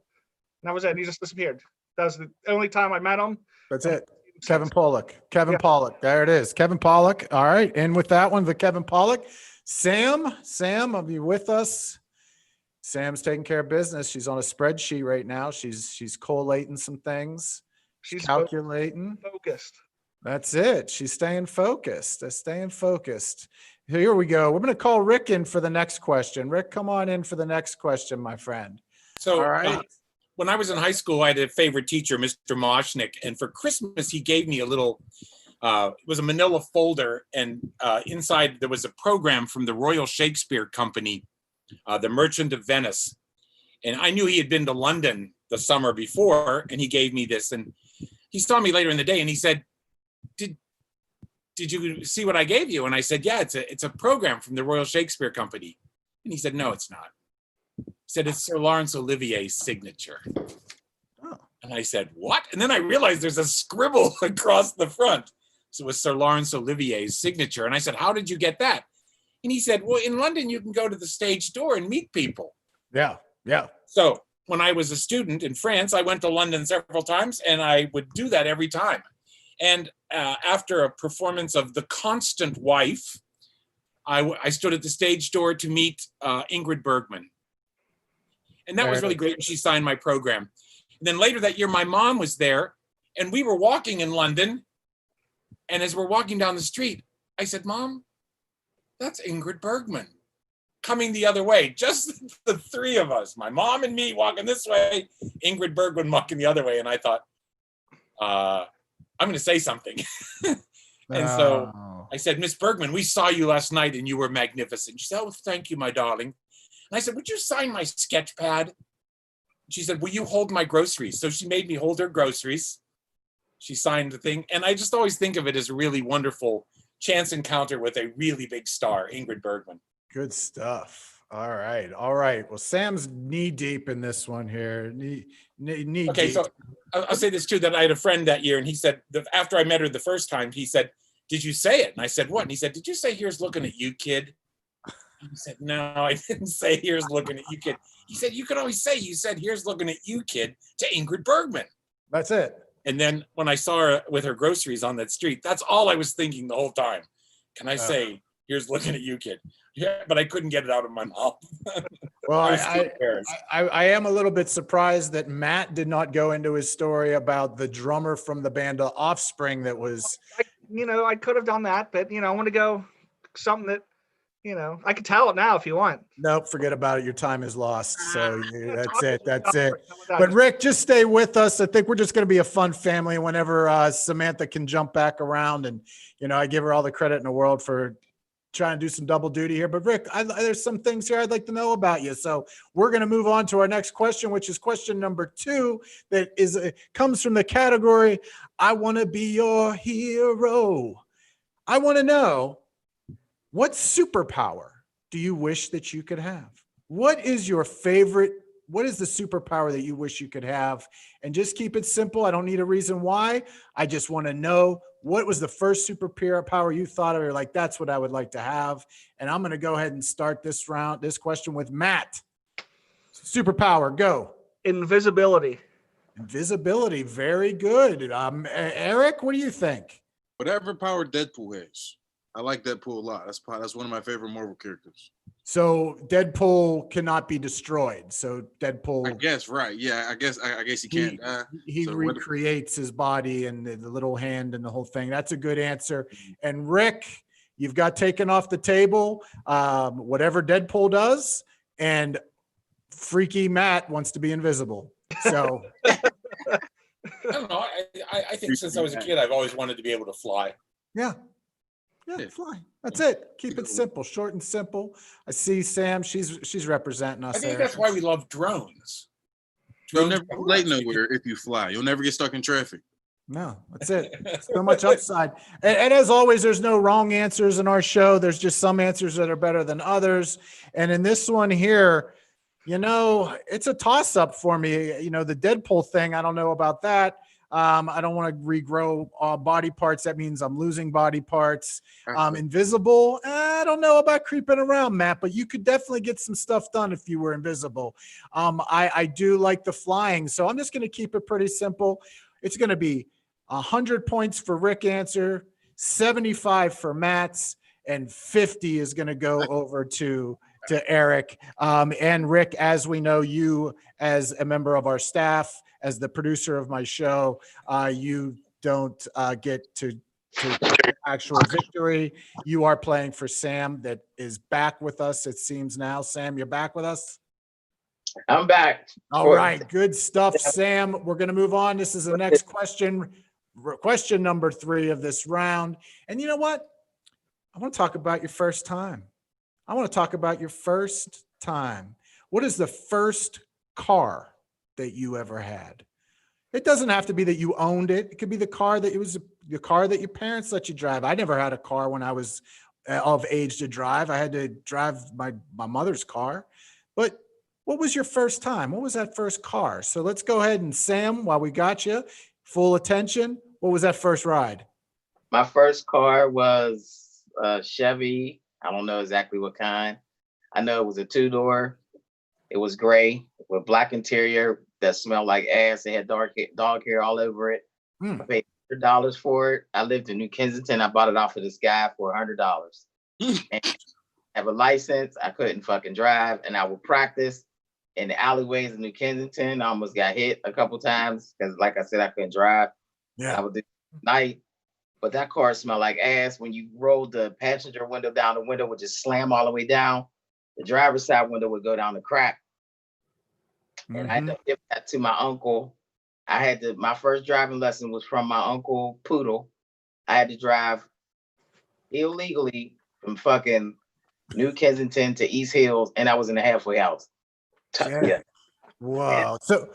that was it. And he just disappeared. That was the only time I met him. That's it. Kevin Pollak. Pollak. There it is. Kevin Pollak. All right. And with that one, the Kevin Pollak. Sam, are you with us? Sam's taking care of business. She's on a spreadsheet right now. She's collating some things. She's calculating. Focused. That's it. She's staying focused. Here we go. We're going to call Rick in for the next question. Rick, come on in for the next question, my friend. So all right. When I was in high school, I had a favorite teacher, Mr. Moshnick, and for Christmas, he gave me a little, it was a manila folder, and inside there was a program from the Royal Shakespeare Company, The Merchant of Venice. And I knew he had been to London the summer before, and he gave me this. And he saw me later in the day, and he said, did you see what I gave you? And I said, yeah, it's a program from the Royal Shakespeare Company. And he said, no, it's not. He said, it's Sir Laurence Olivier's signature. Oh. And I said, what? And then I realized there's a scribble across the front. So it was Sir Laurence Olivier's signature. And I said, how did you get that? And he said, well, in London, you can go to the stage door and meet people. Yeah. So when I was a student in France, I went to London several times, and I would do that every time. And after a performance of The Constant Wife, I stood at the stage door to meet Ingrid Bergman. And that was really great. She signed my program. And then later that year, my mom was there, and we were walking in London. And as we're walking down the street, I said, Mom, that's Ingrid Bergman coming the other way. Just the three of us, my mom and me walking this way, Ingrid Bergman walking the other way. And I thought, I'm going to say something. And so I said, Miss Bergman, we saw you last night and you were magnificent. She said, oh, thank you, my darling. And I said, would you sign my sketch pad? She said, will you hold my groceries? So she made me hold her groceries. She signed the thing. And I just always think of it as a really wonderful chance encounter with a really big star, Ingrid Bergman. Good stuff. All right. Well, Sam's knee deep in this one here. Knee okay, deep. So I'll say this too, that I had a friend that year, and he said, after I met her the first time, he said, did you say it? And I said, what? And he said, did you say, here's looking at you, kid? And I said, no, I didn't say, here's looking at you, kid. He said, you could always say, you said, here's looking at you, kid, to Ingrid Bergman. That's it. And then when I saw her with her groceries on that street, that's all I was thinking the whole time. Can I say, here's looking at you, kid? Yeah, but I couldn't get it out of my mouth. Well, I am a little bit surprised that Matt did not go into his story about the drummer from the band Offspring that was. I could have done that, but I want to go something that, I could tell it now if you want. Nope, forget about it. Your time is lost. So that's it. But Rick, just stay with us. I think we're just going to be a fun family whenever Samantha can jump back around. And, I give her all the credit in the world for trying to do some double duty here. But Rick, there's some things here I'd like to know about you. So we're going to move on to our next question, which is question number 2 that comes from the category, I want to be your hero. I want to know, what superpower do you wish that you could have? What is your favorite? What is the superpower that you wish you could have? And just keep it simple. I don't need a reason why. I just want to know, what was the first superpower you thought of? You're like, that's what I would like to have. And I'm going to go ahead and start this question with Matt. Superpower, go. Invisibility. Invisibility, very good. Eric, what do you think? Whatever power Deadpool has. I like Deadpool a lot. That's one of my favorite Marvel characters. So Deadpool cannot be destroyed. So Deadpool, I guess, right. Yeah, I guess he can't die. he So recreates his body and the little hand and the whole thing. That's a good answer. And Rick, you've got taken off the table. Whatever Deadpool does, and Freaky Matt wants to be invisible. So I don't know. I think since I was a kid, I've always wanted to be able to fly. yeah, fly. That's it. Keep it simple, short and simple. I see Sam. She's representing us. I think there. that's why we love drones. You'll never be late nowhere if you fly. You'll never get stuck in traffic. No, that's it. So much upside. And as always, there's no wrong answers in our show. There's just some answers that are better than others. And in this one here, it's a toss-up for me. The Deadpool thing, I don't know about that. I don't want to regrow body parts. That means I'm losing body parts. Invisible, I don't know about creeping around, Matt, but you could definitely get some stuff done if you were invisible. I do like the flying, so I'm just going to keep it pretty simple. It's going to be 100 points for Rick answer, 75 for Matt's, and 50 is going to go over to Eric. And Rick, as we know, you as a member of our staff, as the producer of my show, you don't get to actual victory. You are playing for Sam, that is back with us, it seems now. Sam, you're back with us? I'm back. All right, good stuff, Sam. We're going to move on. This is the next question number 3 of this round. And you know what? I want to talk about your first time. What is the first car that you ever had? It doesn't have to be that you owned it. It could be the car that the car that your parents let you drive. I never had a car when I was of age to drive. I had to drive my mother's car. But what was your first time? What was that first car? So let's go ahead and Sam, while we got you, full attention. What was that first ride? My first car was a Chevy. I don't know exactly what kind. I know it was a 2-door. It was gray with black interior that smelled like ass. It had dog hair all over it. I paid $100 for it. I lived in New Kensington. I bought it off of this guy for $100. And I have a license. I couldn't fucking drive, and I would practice in the alleyways of New Kensington. I almost got hit a couple times because, like I said, I couldn't drive. Yeah. I would do it at night. But that car smelled like ass. When you rolled the passenger window down, the window would just slam all the way down. The driver's side window would go down the crack. And I had to give that to my uncle. My first driving lesson was from my uncle Poodle. I had to drive illegally from fucking New Kensington to East Hills, and I was in a halfway house. Yeah. Wow. So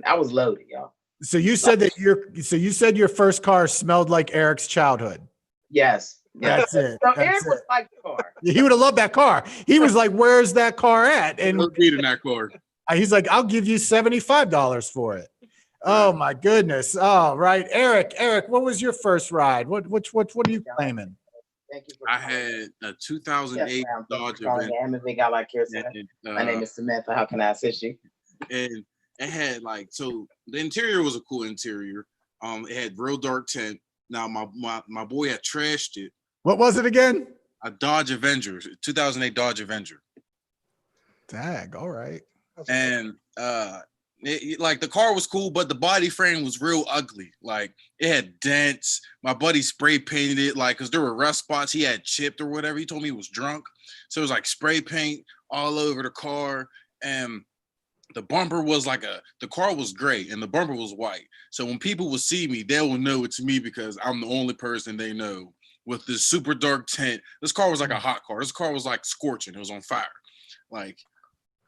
I was loaded, y'all. So you said that your first car smelled like Eric's childhood. Yes. That's it. So Eric was like the car. He would have loved that car. He was like, "Where's that car at?" And in that car. He's like, "I'll give you $75 for it." Oh my goodness! Oh right, Eric. What was your first ride? What are you claiming? Thank you for I had a 2008 Dodge Avenger. I'm a big guy like yourself. My name is Samantha. How can I assist you? And it had so the interior was a cool interior. It had real dark tint. Now my boy had trashed it. What was it again? A Dodge Avenger, 2008 Dodge Avenger. Dag, all right. And the car was cool, but the body frame was real ugly. Like it had dents. My buddy spray painted it, because there were rust spots he had chipped or whatever. He told me he was drunk, so it was like spray paint all over the car. And the bumper was the car was gray and the bumper was white. So when people will see me, they will know it's me because I'm the only person they know with this super dark tint. This car was like a hot car. This car was like scorching. It was on fire.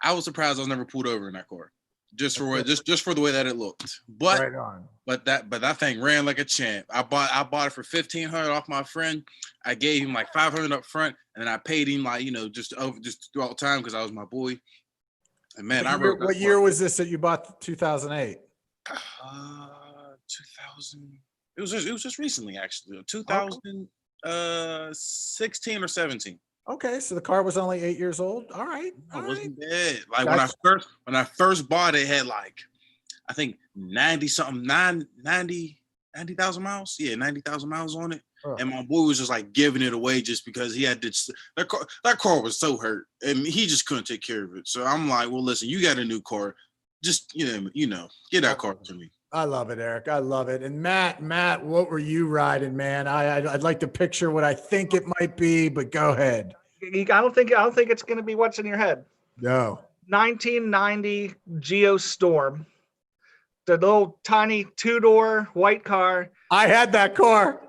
I was surprised I was never pulled over in that car, just for the way that it looked. But right on. But that thing ran like a champ. I bought it for $1,500 off my friend. I gave him like $500 up front, and then I paid him just throughout time because I was my boy. And man, what year was this that you bought 2008? 2000. It was just recently, actually. 2016 or 17. Okay, so the car was only 8 years old. All right. It All right. wasn't bad. Like That's- when I first bought it, it had like I think 90,000 miles. Yeah, 90,000 miles on it. Oh. And my boy was just like giving it away just because he had this. That car was so hurt, and he just couldn't take care of it. So I'm like, well, listen, you got a new car, just get that car to me. I love it, Eric. I love it. And Matt, what were you riding, man? I'd like to picture what I think it might be, but go ahead. I don't think it's going to be what's in your head. No. 1990 Geostorm, the little tiny 2-door white car. I had that car.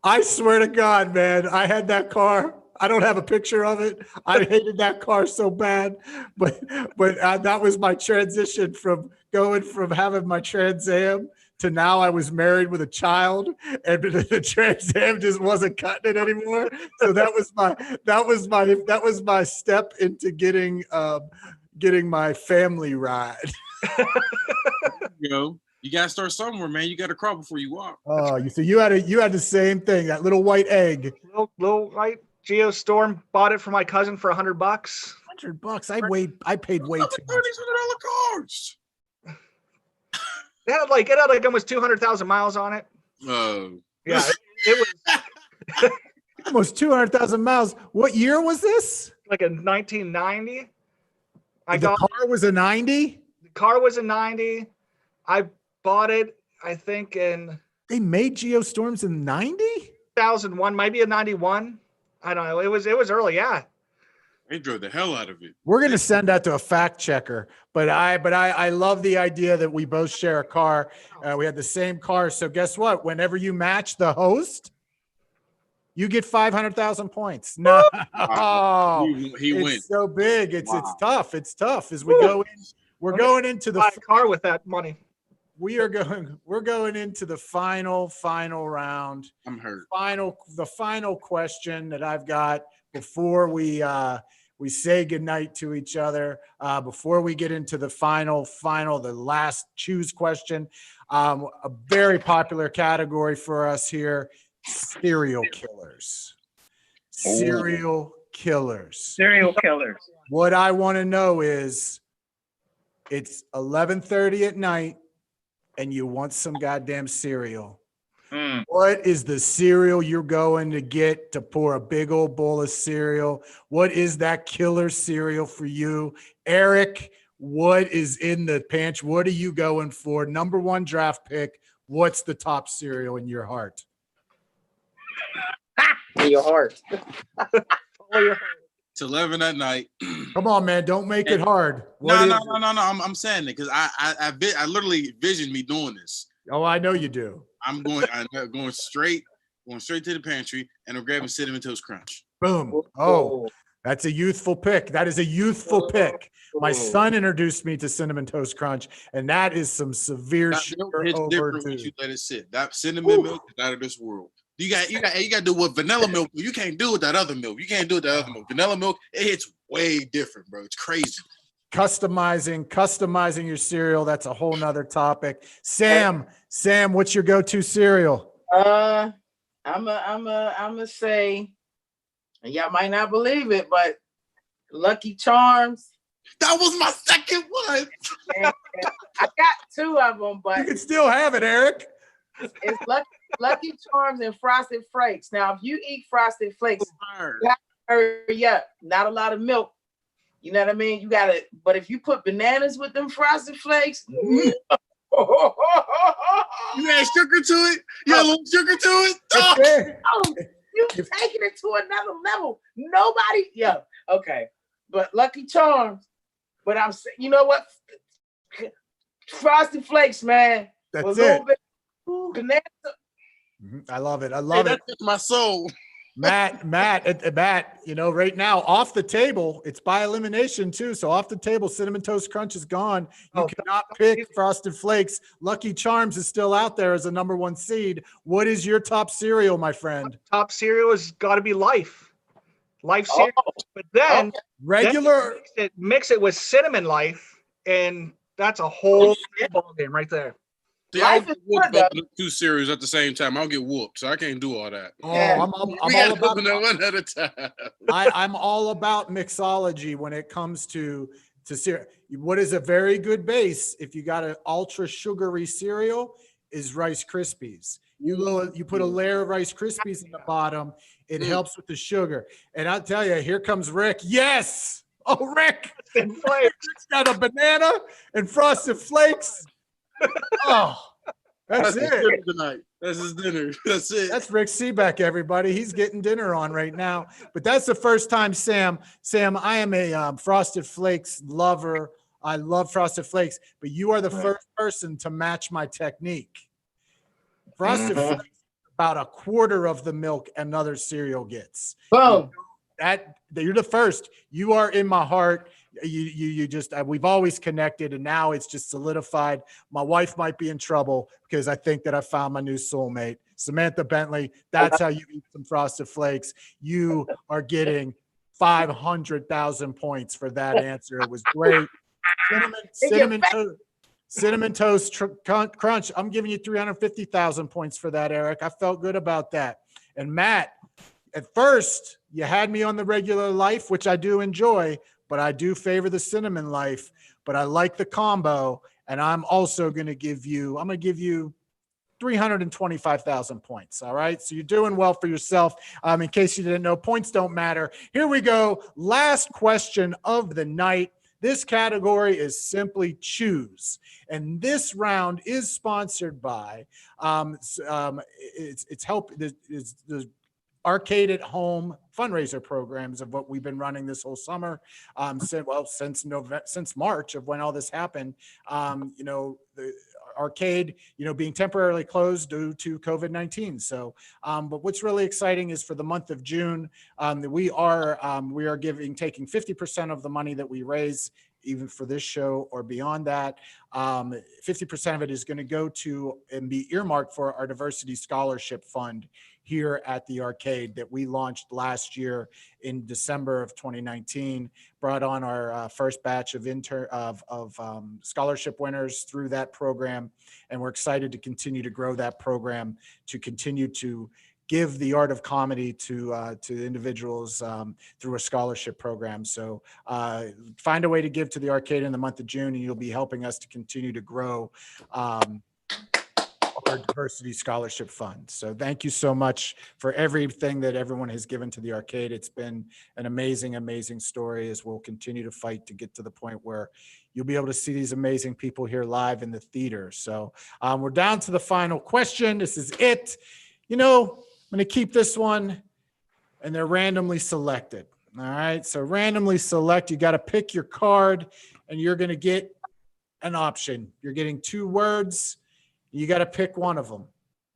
I swear to God, man, I had that car. I don't have a picture of it. I hated that car so bad, but that was my transition from going from having my Trans Am to now I was married with a child, and the Trans Am just wasn't cutting it anymore. So that was my step into getting my family ride. You gotta start somewhere, man. You gotta crawl before you walk. Oh, you had the same thing, that little white egg. Little white Geostorm. Bought it for my cousin for $100. $100. I paid way too much. $3,600 cars. It had like almost 200,000 miles on it. Oh, Yeah, it was Almost 200,000 miles. What year was this? like a 1990. The car was a 90? The car was a 90. I bought it, I think, in They made Geostorms in 90? 2001, maybe a 91. I don't know. It was early, yeah. they drove the hell out of it. We're going to send that to a fact checker, but I love the idea that we both share a car. We had the same car. So guess what? Whenever you match the host, you get 500,000 points. No, He it's went. so big. It's Wow. It's tough as we go in. We're going into Buy the a car with that money. we're going into the final round. I'm hurt. The final question that I've got before we say goodnight to each other, before we get into the the last choose question, a very popular category for us here, serial killers. Serial killers. Serial killers. What I want to know is, it's 11:30 at night and you want some goddamn cereal. Mm. What is the cereal you're going to get to pour a big old bowl of cereal? What is that killer cereal for you? Eric, what is in the pantry? What are you going for? Number one draft pick. What's the top cereal in your heart? In your heart. It's 11 at night. Come on, man. Don't make it hard. No. What is it? I'm saying it because I literally visioned me doing this. Oh, I know you do. I'm going straight to the pantry, and I'm grabbing Cinnamon Toast Crunch. Boom. Oh, that's a youthful pick. That is a youthful pick. My son introduced me to Cinnamon Toast Crunch, and that is some severe That sugar milk hits different overdue. once you let it sit. That cinnamon milk is out of this world. You got to do what vanilla milk do. You can't do with that other milk. You can't do with that other milk. Vanilla milk, it hits way different, bro. It's crazy. Customizing your cereal. That's a whole nother topic. Sam, what's your go-to cereal? I'm a say, and y'all might not believe it, but Lucky Charms. That was my second one. And I got two of them, You but can still have it, Eric. it's Lucky Charms and Frosted Flakes. Now, if you eat Frosted Flakes, hurry up. Not a lot of milk. You know what I mean? You got it. But if you put bananas with them Frosted Flakes, You add sugar to it? You add a little sugar to it? Oh. you taking it to another level. Nobody, okay. But Lucky Charms. But I'm saying, you know what? Frosted Flakes, man. That's a little it. bit banana. I love it. I love it. That's my soul. Matt, right now off the table, it's by elimination too. So off the table, Cinnamon Toast Crunch is gone. You cannot pick Frosted Flakes. Lucky Charms is still out there as a number one seed. What is your top cereal, my friend? Top cereal has got to be Life cereal. But then Regular. mix it with Cinnamon Life, and that's a whole ball game right there. See, I Life don't is get whooped good, opening 2 cereals at the same time. I don't get whooped, so I can't do all that. Oh, Yeah. I'm We all gotta about open that one at a time. I'm all about mixology when it comes to cereal. What is a very good base if you got an ultra sugary cereal is Rice Krispies. You put a layer of Rice Krispies in the bottom. It helps with the sugar. And I'll tell you, here comes Rick. Yes. Oh, Rick. Rick's got a banana and Frosted Flakes. Oh, that's his it. dinner tonight. That's his dinner. That's it. That's Rick Seebeck, everybody. He's getting dinner on right now. But that's the first time, Sam, I am a Frosted Flakes lover. I love Frosted Flakes, but you are the first person to match my technique. Frosted Flakes is about a quarter of the milk another cereal gets. Boom. You're the first. You are in my heart. You just we've always connected, and now it's just solidified. My wife might be in trouble because I think that I found my new soulmate, Samantha Bentley. That's how you eat some Frosted Flakes. You are getting 500,000 points for that answer. It was great. Cinnamon toast crunch. I'm giving you 350,000 points for that, Eric. I felt good about that. And Matt, at first you had me on the regular life, which I do enjoy, but I do favor the cinnamon life, but I like the combo. And I'm also going to give you 325,000 points. All right. So you're doing well for yourself. In case you didn't know, points don't matter. Here we go. Last question of the night. This category is simply choose. And this round is sponsored by, it's the Arcade at Home fundraiser programs of what we've been running this whole summer. Since March of when all this happened. The arcade, being temporarily closed due to COVID-19. So, but what's really exciting is for the month of June, we are taking 50% of the money that we raise, even for this show or beyond that. 50% of it is going to go to and be earmarked for our diversity scholarship fund here at the arcade that we launched last year in December of 2019, brought on our first batch of scholarship winners through that program. And we're excited to continue to grow that program, to continue to give the art of comedy to individuals through a scholarship program. So find a way to give to the arcade in the month of June, and you'll be helping us to continue to grow our diversity scholarship fund. So thank you so much for everything that everyone has given to the arcade. It's been an amazing, amazing story, as we'll continue to fight to get to the point where you'll be able to see these amazing people here live in the theater. So we're down to the final question. This is it. I'm going to keep this one, and they're randomly selected. All right. So randomly select, you got to pick your card, and you're going to get an option. You're getting 2 words. You got to pick one of them.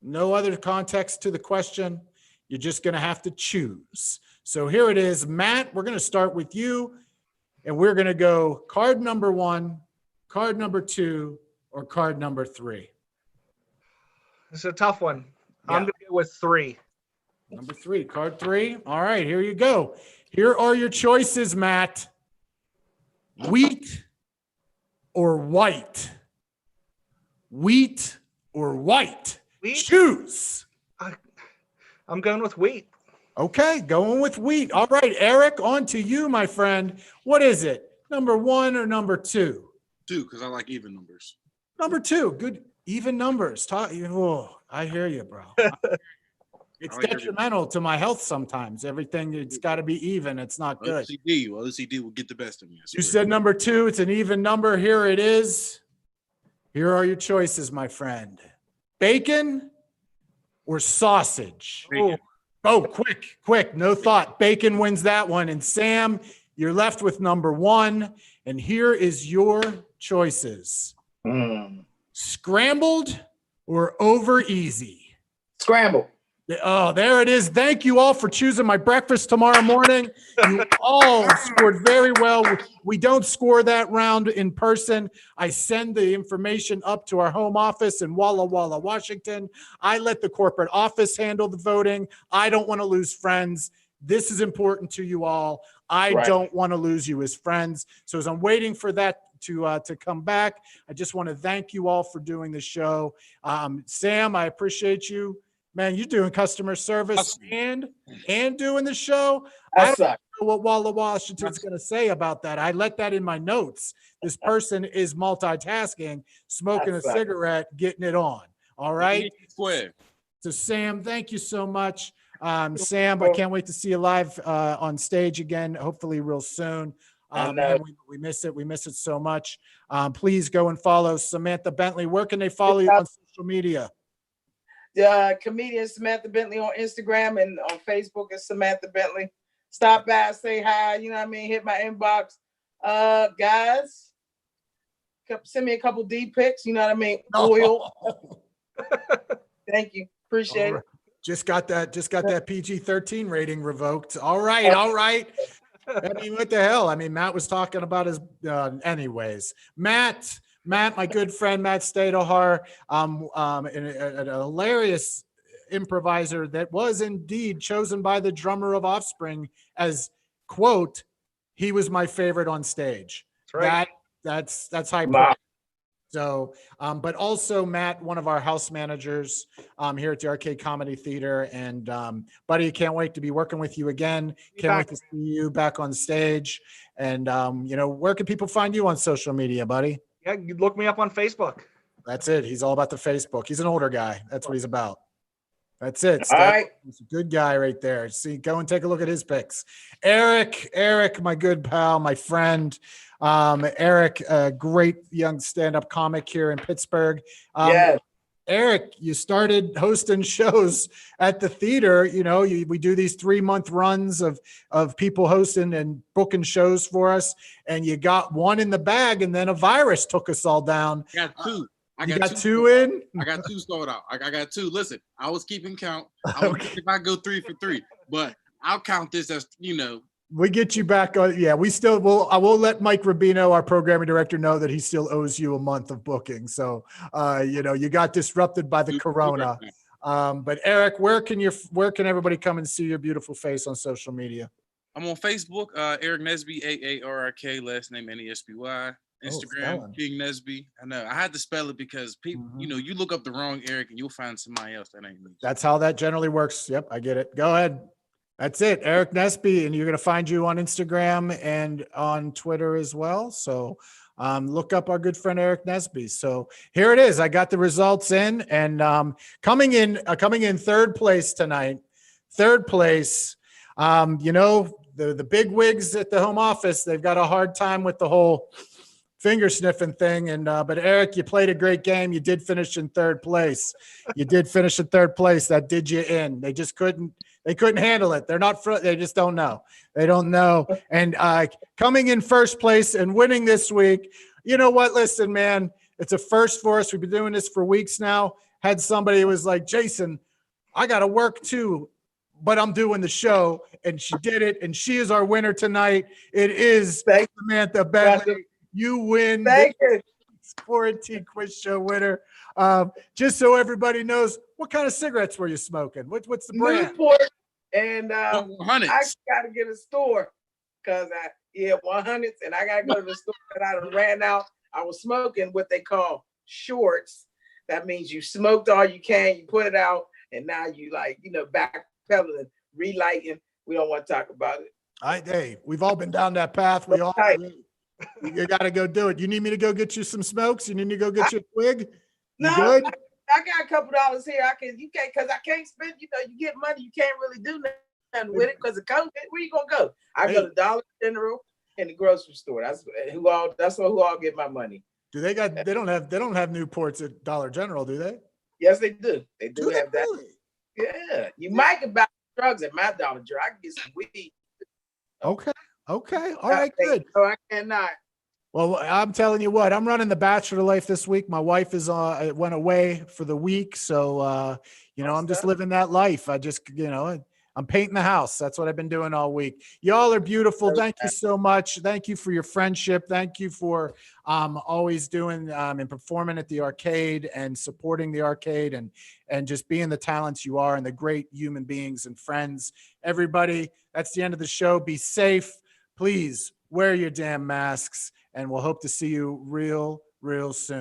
No other context to the question. You're just going to have to choose. So here it is. Matt, we're going to start with you, and we're going to go card number 1, card number 2, or card number 3. It's a tough one. Yeah. I'm going to go with 3. Number 3, card 3. All right, here you go. Here are your choices, Matt. Wheat or white? Wheat or white? Wheat? Choose. I'm going with wheat. Okay, going with wheat. All right, Eric, on to you, my friend. What is it? Number 1 or number 2? 2, because I like even numbers. Number 2. Good, even numbers. Oh, I hear you, bro. It's detrimental to my health sometimes. Everything, it's got to be even. It's not good. OCD will get the best of me. You said number 2. It's an even number. Here it is. Here are your choices, my friend. Bacon or sausage? Bacon. Oh, quick. No thought. Bacon wins that one. And Sam, you're left with number 1. And here is your choices. Scrambled or over easy? Scramble. Oh, there it is. Thank you all for choosing my breakfast tomorrow morning. You all scored very well. We don't score that round in person. I send the information up to our home office in Walla Walla, Washington. I let the corporate office handle the voting. I don't want to lose friends. This is important to you all. I Right. don't want to lose you as friends. So as I'm waiting for that to come back, I just want to thank you all for doing the show. Sam, I appreciate you. Man, you're doing customer service and doing the show. I That don't sucks. know what Walla Washington's going to say about that. I let that in my notes. This person is multitasking, smoking a That sucks. cigarette, getting it on. All right. Square. So Sam, thank you so much. Sam, I can't wait to see you live on stage again, hopefully real soon. I know. Man, we miss it. We miss it so much. Please go and follow Samantha Bentley. Where can they follow you on social media? Comedian Samantha Bentley on Instagram and on Facebook is Samantha Bentley. Stop by, say hi, you know what I mean? Hit my inbox. Guys, send me a couple D pics, you know what I mean? Oil. Thank you. Appreciate it. Just got that PG-13 rating revoked. All right. I mean, what the hell? I mean, Matt was talking about his anyways. Matt, my good friend, Matt Stadahar, a hilarious improviser that was indeed chosen by the drummer of Offspring as, quote, he was my favorite on stage. That's right. That's high praise. Wow. So, but also Matt, one of our house managers here at the Arcade Comedy Theater. And buddy, can't wait to be working with you again. Can't wait to see you back on stage. And, where can people find you on social media, buddy? Yeah, you look me up on Facebook. That's it. He's all about the Facebook. He's an older guy. That's what he's about. That's it. All right. He's a good guy right there. See, go and take a look at his pics. Eric, my good pal, my friend. Eric, a great young stand-up comic here in Pittsburgh. Yes. Eric, you started hosting shows at the theater. We do these 3-month runs of people hosting and booking shows for us, and you got one in the bag, and then a virus took us all down. I got two. I got two in. I got two sold out. I got two. Listen, I was keeping count. Okay. If I go 3 for 3, but I'll count this as We get you back on. Yeah, we still will. I will let Mike Rubino, our programming director, know that he still owes you a month of booking. So, you got disrupted by the corona. But Eric, where can everybody come and see your beautiful face on social media? I'm on Facebook, Eric Nesby, AARRK, last name NESBY. Instagram, King Nesby. I know I had to spell it because people, you look up the wrong Eric and you'll find somebody else that ain't me. That's how that generally works. Yep, I get it. Go ahead. That's it, Eric Nesby, and you're going to find you on Instagram and on Twitter as well. So look up our good friend Eric Nesby. So here it is. I got the results in, and coming in third place tonight. Third place. The big wigs at the home office, they've got a hard time with the whole finger sniffing thing. And but Eric, you played a great game. You did finish in third place. That did you in. They just couldn't handle it. They're not, they just don't know. They don't know. And coming in first place and winning this week, you know what? Listen, man, it's a first for us. We've been doing this for weeks now. Had somebody who was like, Jason, I got to work too, but I'm doing the show. And she did it. And she is our winner tonight. It is Samantha Bentley. You win. Thank you. Quarantine quiz show winner. Just so everybody knows, what kind of cigarettes were you smoking? What's the brand? Newport. And 100. I got to get a store because 100s, and I got to go to the store that I ran out. I was smoking what they call shorts. That means you smoked all you can, you put it out, and now you backpedaling, relighting. We don't want to talk about it. Hey, we've all been down that path. You got to go do it. You need me to go get you some smokes? You need me to go get you a twig? No, good? I got a couple dollars here. Because I can't spend, you get money, you can't really do nothing with it because of COVID. Where you gonna go? I go to Dollar General and the grocery store. That's who all get my money. They don't have Newports at Dollar General, do they? Yes, they do. They do have that. Really? Yeah. You might get buy drugs at my Dollar General. I can get some weed. Okay. All right, good. So I cannot. Well, I'm telling you what, I'm running the bachelor life this week. My wife went away for the week. So, I'm just living that life. I'm painting the house. That's what I've been doing all week. Y'all are beautiful. Thank you so much. Thank you for your friendship. Thank you for always doing and performing at the arcade and supporting the arcade and just being the talents you are and the great human beings and friends. Everybody, that's the end of the show. Be safe. please wear your damn masks, and we'll hope to see you real soon.